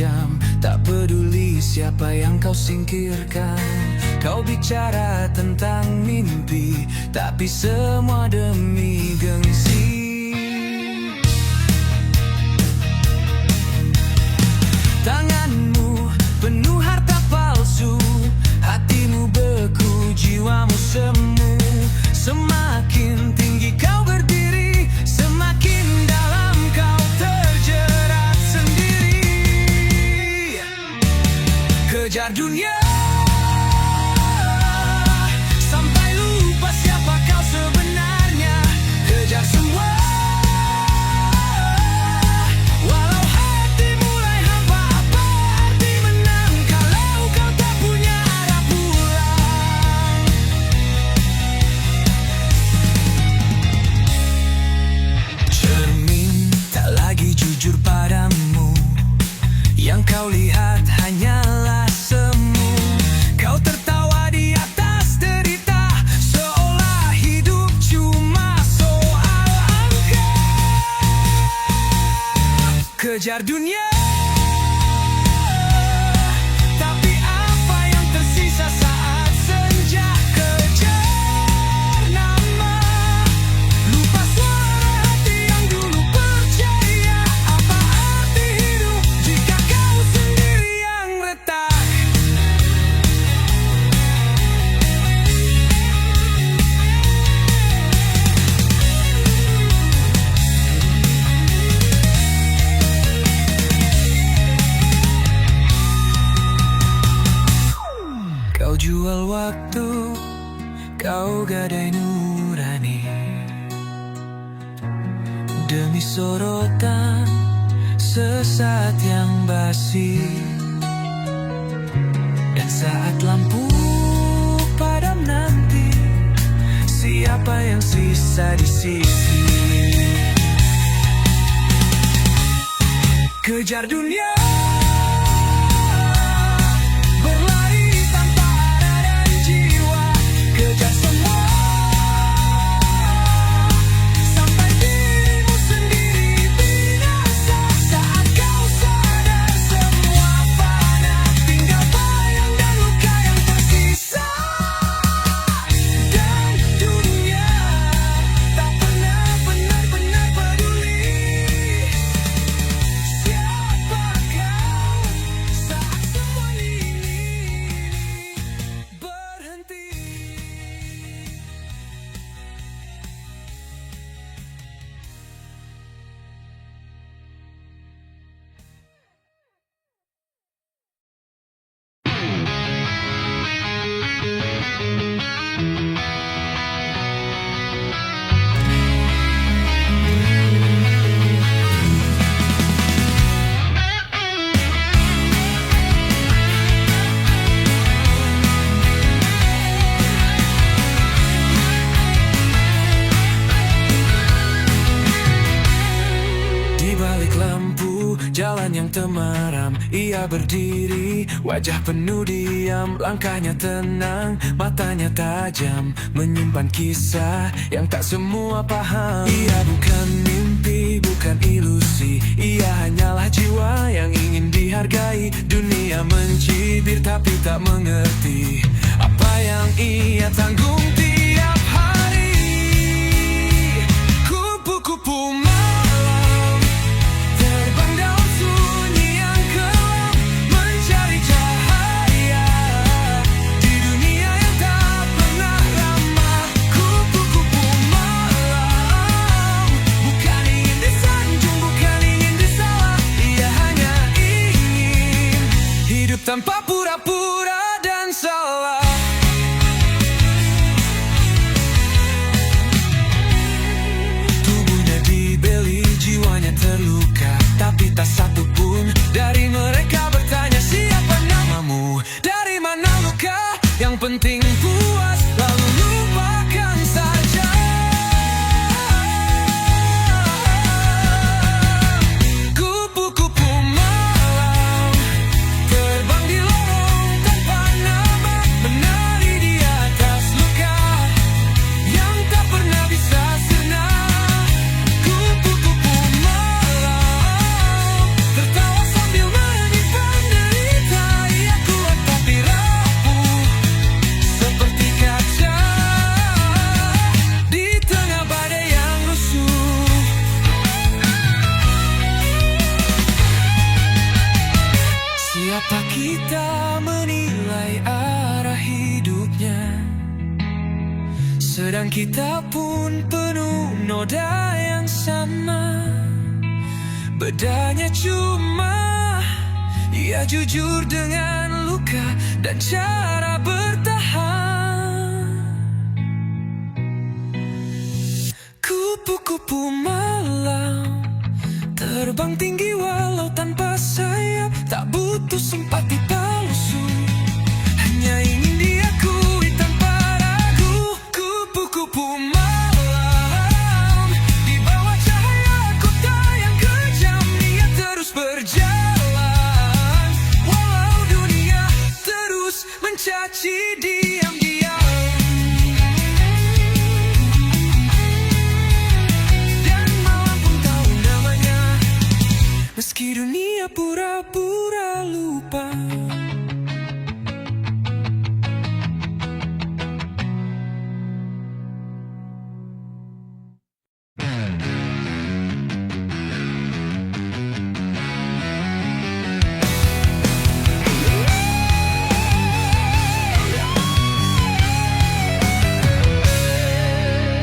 tajam, tak peduli siapa yang kau singkirkan. Kau bicara tentang mimpi, tapi semua demi gengsi. Tanganmu penuh harta palsu, hatimu beku, jiwamu semu. Semakin tinggi kau berdiri, semakin dalam kau terjerat sendiri. Kejar dunia sampai lupa siapa kau sebenarnya. Kejar semua walau hati mulai hampa. Apa arti menang kalau kau tak punya arah pulang? Cermin tak lagi jujur padamu, yang kau lihat hanyalah semu. Kau tertawa di atas derita, seolah hidup cuma soal angka. Kejar dunia, tapi apa yang tersisa saat senja? Kejar nama, lupa suara hati yang dulu percaya. Apa arti hidup jika kau sendiri yang retak? Kau jual waktu, kau gadai nurani demi sorotan sesaat yang basi. Dan saat lampu padam nanti, siapa yang sisa di sisi? Kejar dunia, berlari tanpa arah dan jiwa. Kejar semua sampai dirimu sendiri binasa. Saat kau sadar semua fana, tinggal bayang dan luka yang tersisa. Dan dunia tak pernah benar-benar peduli siapa kau saat semua ini berhenti. Di balik lampu, jalan yang temaram, ia berdiri, wajah penuh diam, langkahnya tenang, matanya tajam, menyimpan kisah yang tak semua paham. Ia bukan mimpi, bukan ilusi, ia hanyalah jiwa yang ingin dihargai. Dunia mencibir tapi tak mengerti apa yang ia tanggung tiap hari. Kupu-kupu malam terbang daun sunyi yang kelam, mencari cahaya di dunia yang tak pernah ramah. Kupu-kupu malam bukan ingin disanjung, bukan ingin disalah, ia hanya ingin hidup tanpa pura-pura dan salah. kita menilai arah hidupnya, sedang kita pun penuh noda yang sama. Bedanya cuma ia jujur dengan luka dan cara bertahan. Kupu-kupu malam terbang tinggi walau tanpa sayap, tak butuh simpati palsu, hanya ingin diakui tanpa ragu. Kupu-kupu malam di bawah cahaya kota yang kejam, ia terus berjalan walau dunia terus mencaci diam-diam. Dan malam pun tahu namanya, meski dunia pura-pura lupa.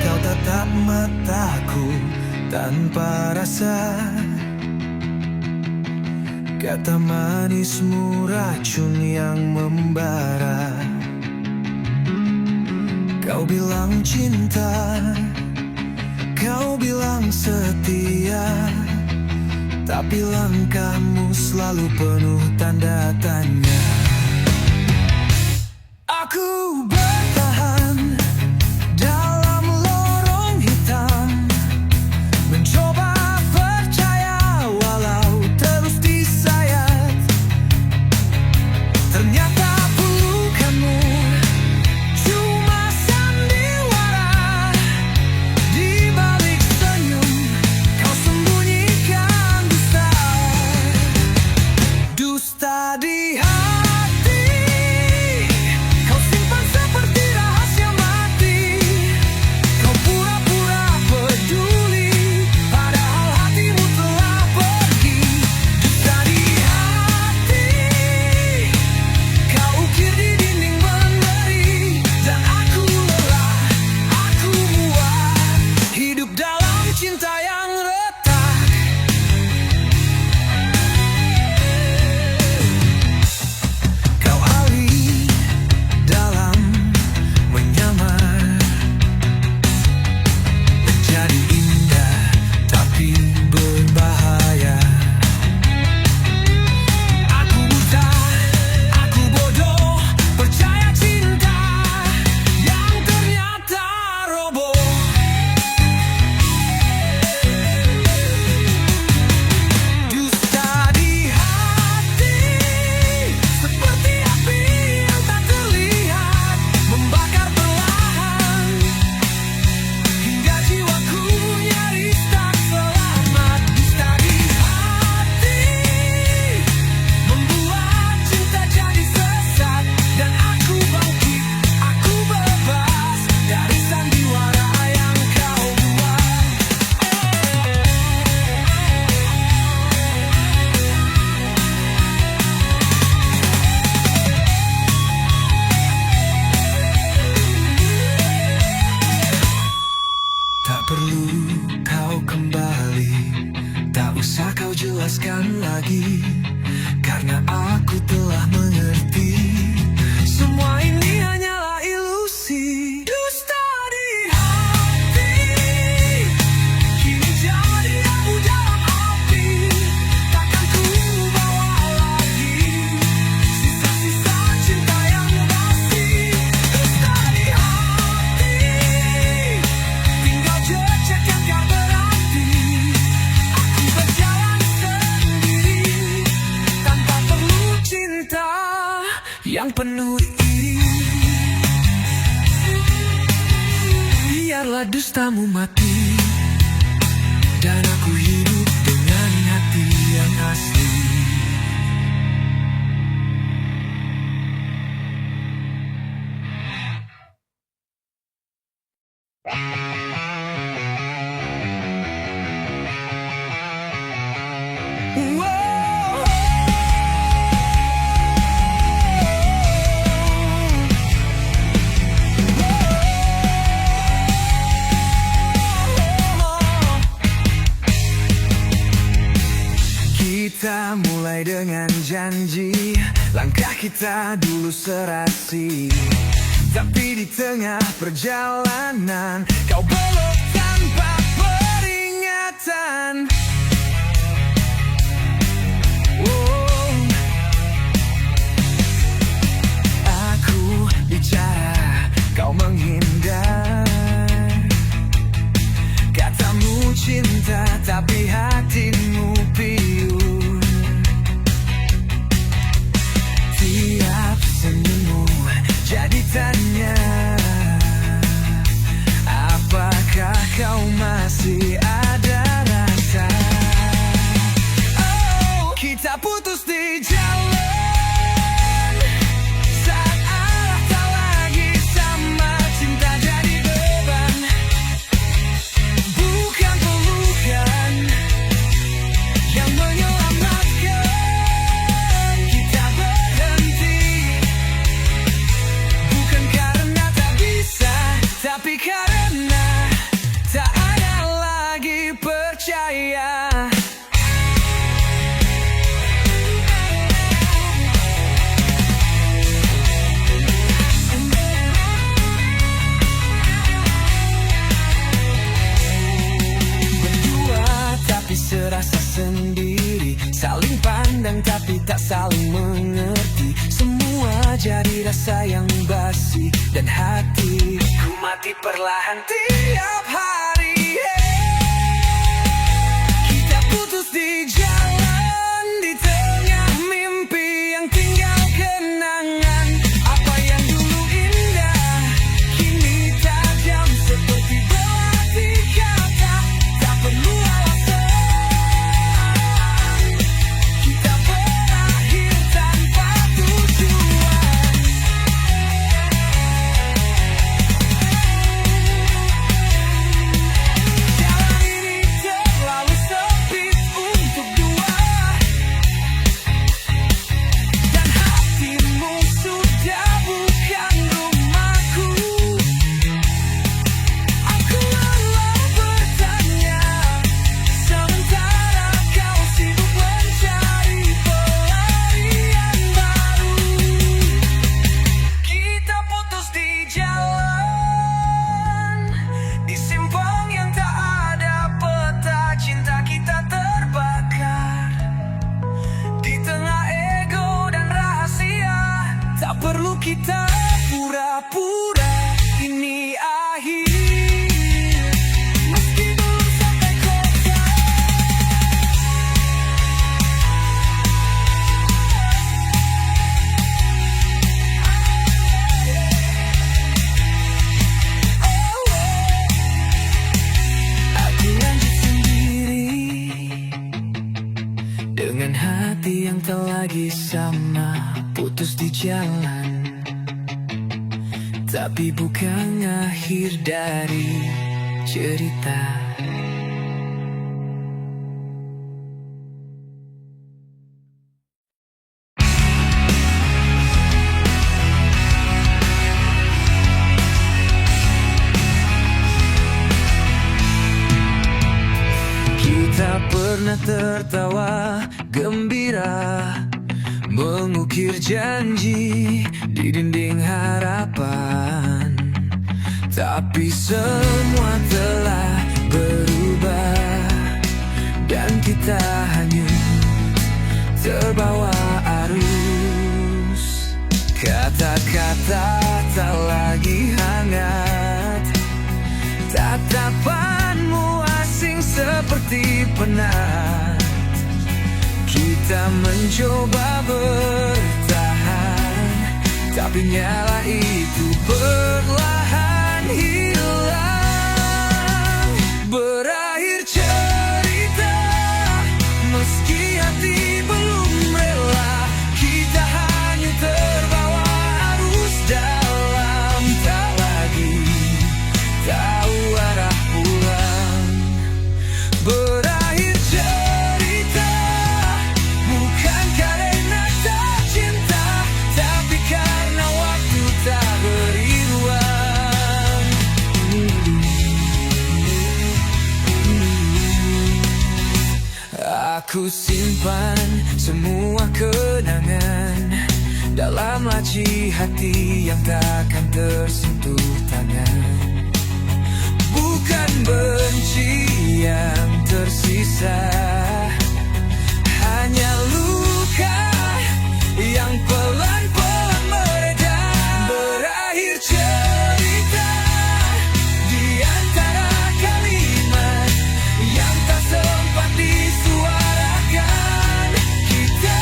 Kau tatap mataku tanpa rasa, kata manismu racun yang membara. Kau bilang cinta, kau bilang setia, tapi langkahmu selalu penuh tanda tanya. Aku bertahan dalam lorong hitam, mencoba percaya walau terus disayat. Ternyata pelukanmu cuma sandiwara, di balik senyum kau sembunyikan dusta. Dusta di hati kau simpan seperti rahasia mati. Kau pura-pura peduli padahal hatimu telah pergi. Dusta di hati kau ukir di dinding memberi, dan aku lelah, aku muak hidup dalam cinta yang retak. Kau alih dalam menyamar, menjadi indah tapi berbahaya. Aku buta, aku bodoh, percaya cinta yang ternyata roboh. Dusta di hati seperti api yang tak terlihat, membakar perlahan hingga jiwaku nyaris tak selamat. Dusta di hati membuat cinta jadi sesat, dan aku bangkit, aku bebas dari sandiwara yang kau buat. Tak perlu kau kembali, tak usah kau jelaskan lagi, karena aku telah mengerti. Semua ini hanyalah ilusi. Dusta di hati kini jadi abu dalam api, takkan ku bawa lagi sisa-sisa cinta yang basi. Dusta di hati tinggal jejak yang gak berarti. Aku berjalan sendiri tanpa perlu cinta yang penuh iri. Biarlah dustamu mati, dan aku hidup dengan hati yang asli. Wow. kita mulai dengan janji, langkah kita dulu serasi. Tapi di tengah perjalanan kau belok tanpa peringatan. Oh, aku bicara, kau menghindar. Katamu cinta, tapi hatimu piur. Tiap senyummu jadi tanya, apakah kau masih ada rasa? Oh, kita putus di jalan saat arah tak lagi sama. Cinta jadi beban, bukan pelukan yang menyelamatkan. Kita berhenti bukan karena tak bisa, tapi karena tak ada lagi percaya. Berdua tapi serasa sendiri, saling pandang tapi tak saling mengerti. Semua jadi rasa yang basi dan hatiku mati perlahan tiap hari. Kita putus di jalan, di tengah mimpi yang tinggal kenangan. Apa yang dulu indah kini tajam seperti belati kata. Tak perlu alasan, kita berakhir tanpa tujuan. Jalan ini terlalu sempit untuk dua, dan hatimu sudah bukan rumahku. Aku lelah bertanya, sementara kau sibuk mencari pelarian baru. Kita putus di jalan, di simpang yang tak ada peta. Cinta kita terbakar di tengah ego dan rahasia. Tak perlu kita pura-pura, ini akhir. Meski belum sampai kota, aku lanjut sendiri dengan hati yang tak lagi sama. Putus di jalan, tapi bukan akhir dari cerita. Kita pernah tertawa gembira, mengukir janji di dinding harapan. Tapi semua telah berubah, dan kita hanyut terbawa arus. Kata-kata tak lagi hangat, tatapanmu asing seperti penat. Kita mencoba bertahan, tapi nyala itu perlahan hilang. Berakhir cerita, meski hati belum rela. Kita hanya terbawa arus dalam, tak lagi tahu arah pulang. Berakhir cerita, bukan karena tak cinta, tapi karena waktu tak beri ruang. Aku simpan semua kenangan dalam laci hati yang takkan tersentuh tangan. Bukan benci yang tersisa, hanya luka yang pelan-pelan mereda. Berakhir cerita di antara kalimat yang tak sempat disuarakan. Kita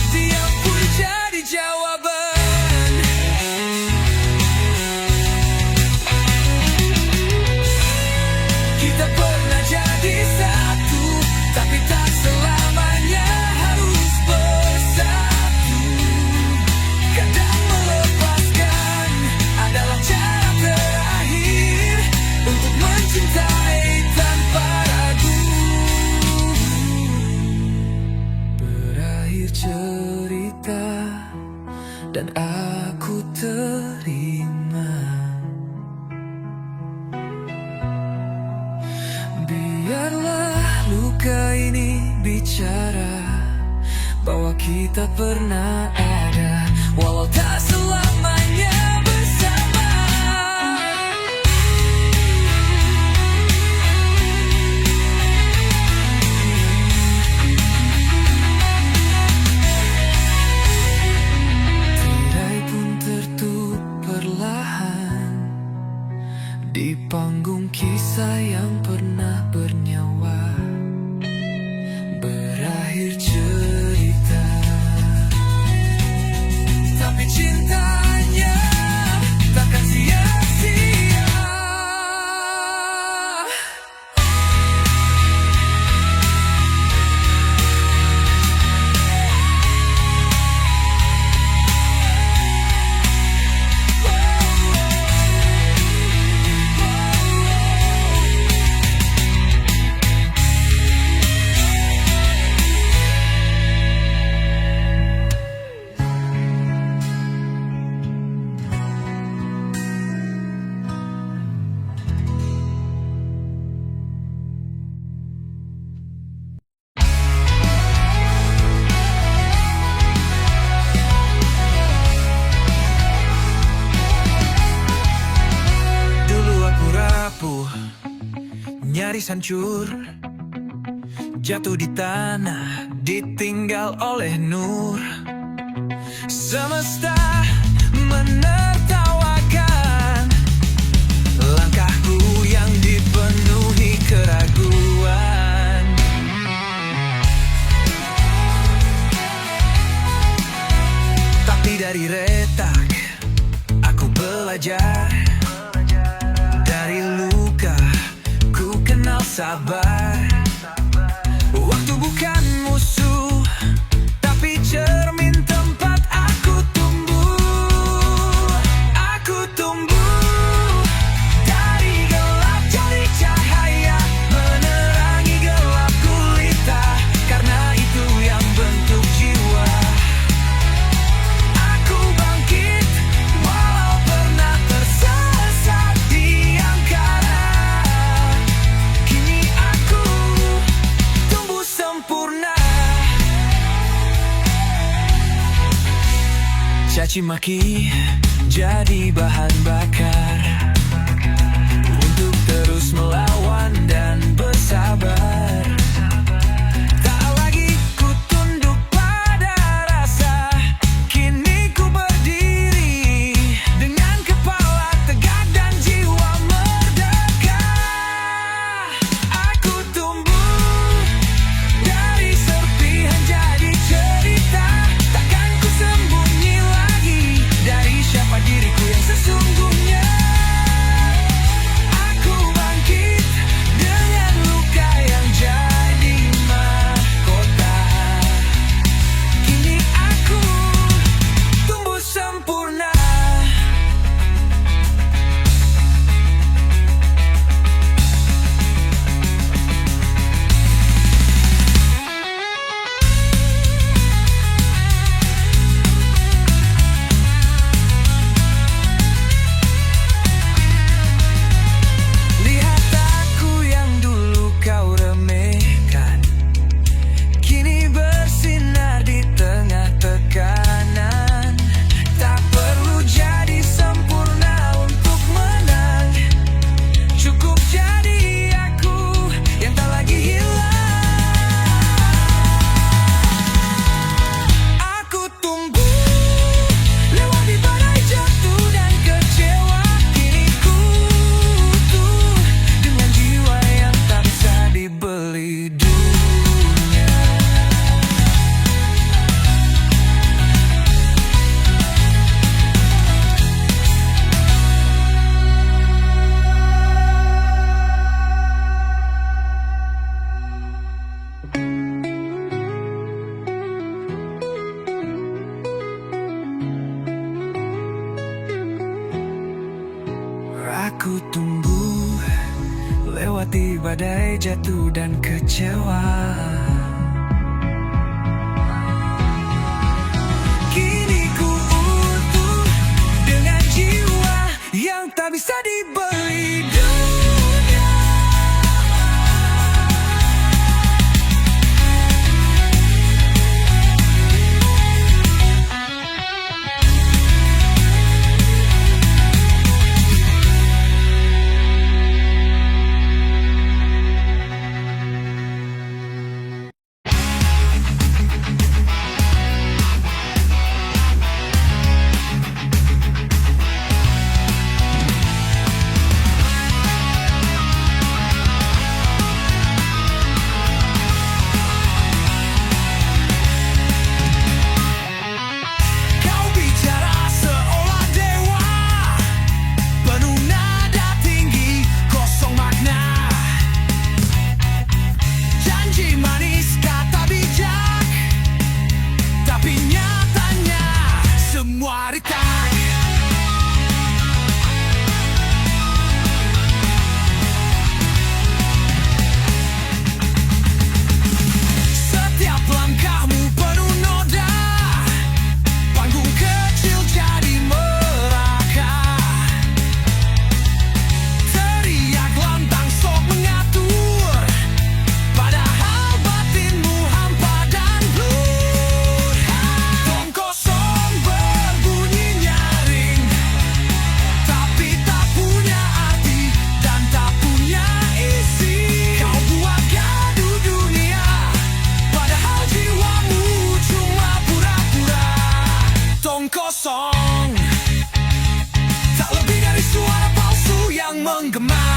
diam pun jadi jawaban. Kita pernah jadi satu, tapi tak selamanya harus bersatu. Kadang melepaskan adalah cara terakhir untuk mencintai tanpa ragu. Berakhir cerita dan aku terima. Biarlah luka ini bicara bahwa kita pernah ada, walau tak selamanya bersama. Tirai pun tertutup perlahan di panggung kisah yang pernah bernyawa. Berakhir cerita, tapi cintanya takkan sia-sia. Nyaris hancur, jatuh di tanah, ditinggal oleh nur. Semesta menertawakan langkahku yang dipenuhi keraguan. Tapi dari retak aku belajar, dari luka ku kenal sabar. Waktu bukan musuh, tapi cermin tempat aku tumbuh. Aku tumbuh dari gelap jadi cahaya, menerangi gelap gulita, karena itu yang bentuk jiwa. Aku bangkit walau pernah tersesat di angkara. Kini aku tumbuh sempurna. Caci maki jadi bahan bakar untuk terus melawan dan bersabar. Tak lagi ku tunduk pada rasa, kini ku berdiri dengan kepala tegak dan jiwa merdeka. Aku tumbuh dari serpihan jadi cerita, takkan ku sembunyi lagi dari siapa diriku yang sesungguhnya. seperti badai jatuh dan kecewa. Kini ku utuh dengan jiwa yang tak bisa dibeli dunia. Setiap langkahmu penuh noda, panggung kecil jadi neraka. Teriak lantang sok mengatur, padahal batinmu hampa dan blur. Tong kosong berbunyi nyaring, tapi tak punya arti dan tak punya isi. Kau buat gaduh dunia, padahal jiwamu cuma pura-pura. Tong kosong tak lebih dari suara palsu yang menggema.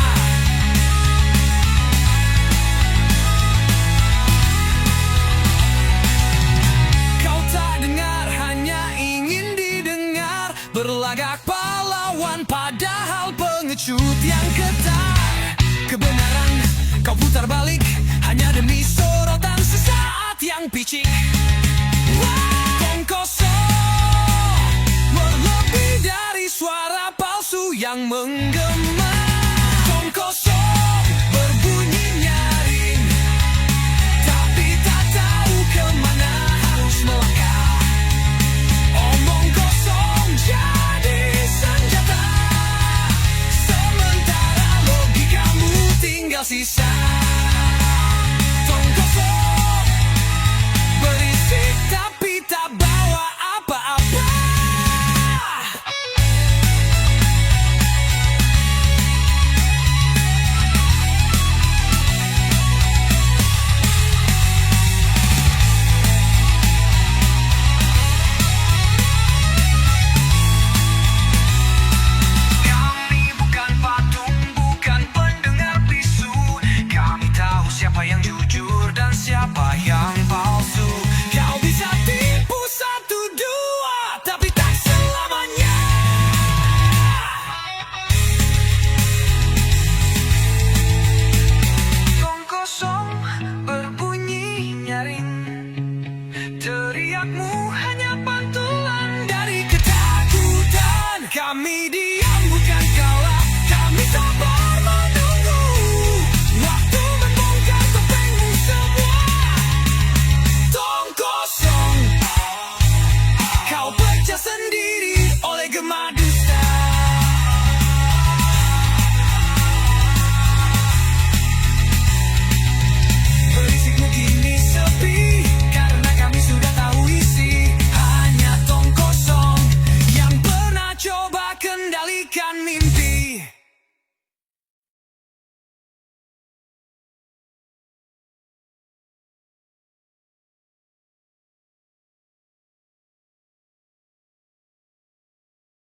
Kau tak dengar, hanya ingin didengar, berlagak pahlawan padahal pengecut yang ketar. Kebenaran kau putar balik hanya demi sorotan sesaat yang picik. Tong kosong berlebih dari suara palsu yang menggema. Tong kosong berbunyi nyaring, tapi tak tahu kemana harus melangkah. Omong kosong jadi senjata, sementara logikamu tinggal sisa.